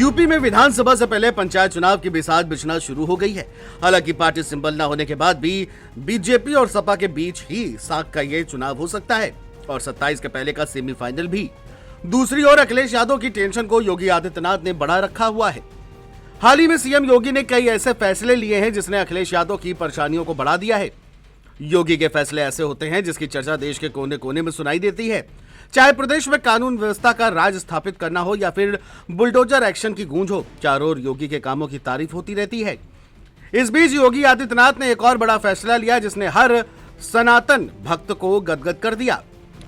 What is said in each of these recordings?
UP में विधानसभा से पहले पंचायत चुनाव की बिसात बिछना शुरू हो गई है। हालांकि पार्टी सिंबल न होने के बाद भी बीजेपी और सपा के बीच ही साख का ये चुनाव हो सकता है और 27 के पहले का सेमीफाइनल भी। दूसरी ओर अखिलेश यादव की टेंशन को योगी आदित्यनाथ ने बढ़ा रखा हुआ है। हाल ही में सीएम योगी ने कई ऐसे फैसले लिए हैं जिसने अखिलेश यादव की परेशानियों को बढ़ा दिया है। योगी के फैसले ऐसे होते हैं जिसकी चर्चा देश के कोने कोने में सुनाई देती है, चाहे प्रदेश में कानून व्यवस्था का राज स्थापित करना हो या फिर बुलडोजर एक्शन की गूंज हो, चारों ओर योगी के कामों की तारीफ होती रहती है। इस बीच योगी आदित्यनाथ ने एक और बड़ा फैसला लिया जिसने हर सनातन भक्त को गदगद कर दिया।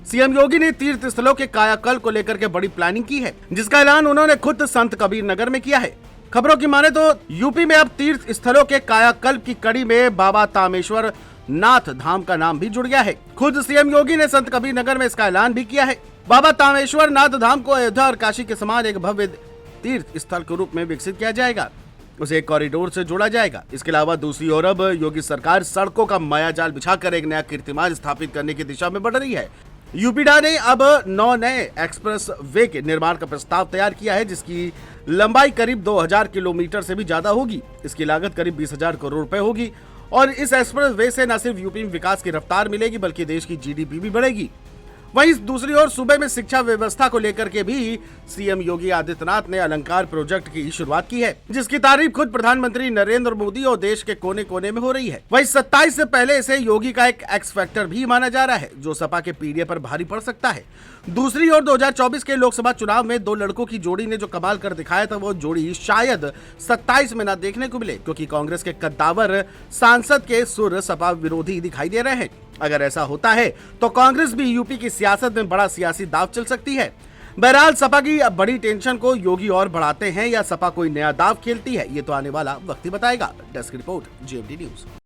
सीएम योगी ने तीर्थ स्थलों के कायाकल्प को लेकर के बड़ी प्लानिंग की है, जिसका ऐलान उन्होंने खुद संत कबीर नगर में किया है। खबरों की माने तो यूपी में अब तीर्थ स्थलों के कायाकल्प की कड़ी में बाबा तामेश्वर नाथ धाम का नाम भी जुड़ गया है। खुद सीएम योगी ने संत कबीर नगर में इसका ऐलान भी किया है। बाबा तामेश्वर नाथ धाम को अयोध्या और काशी के समान एक भव्य तीर्थ स्थल के रूप में विकसित किया जाएगा। उसे एक कॉरिडोर से जोड़ा जाएगा। इसके अलावा दूसरी ओर अब योगी सरकार सड़कों का मायाजाल बिछाकर एक नया कीर्तिमान स्थापित करने की दिशा में बढ़ रही है। यूपीडा ने अब 9 नए एक्सप्रेस वे के निर्माण का प्रस्ताव तैयार किया है, जिसकी लंबाई करीब 2000 किलोमीटर से भी ज्यादा होगी। इसकी लागत करीब 20,000 करोड़ रुपए होगी और इस एक्सप्रेस वे से न सिर्फ यूपी में विकास की रफ्तार मिलेगी बल्कि देश की जीडीपी भी बढ़ेगी। वहीं दूसरी ओर सूबे में शिक्षा व्यवस्था को लेकर के भी सीएम योगी आदित्यनाथ ने अलंकार प्रोजेक्ट की शुरुआत की है, जिसकी तारीफ खुद प्रधानमंत्री नरेंद्र मोदी और देश के कोने कोने में हो रही है। वहीं 27 से पहले इसे योगी का एक एक्स फैक्टर भी माना जा रहा है, जो सपा के पीढ़ी पर भारी पड़ सकता है। दूसरी ओर 2024 के लोकसभा चुनाव में दो लड़कों की जोड़ी ने जो कमाल कर दिखाया था, वो जोड़ी शायद 27 में न देखने को मिले, क्योंकि कांग्रेस के कद्दावर सांसद के सुर सपा विरोधी दिखाई दे रहे हैं। अगर ऐसा होता है तो कांग्रेस भी यूपी की सियासत में बड़ा सियासी दांव चल सकती है। बहरहाल सपा की बड़ी टेंशन को योगी और बढ़ाते हैं या सपा कोई नया दांव खेलती है, ये तो आने वाला वक्त ही बताएगा। Desk report, JMT news.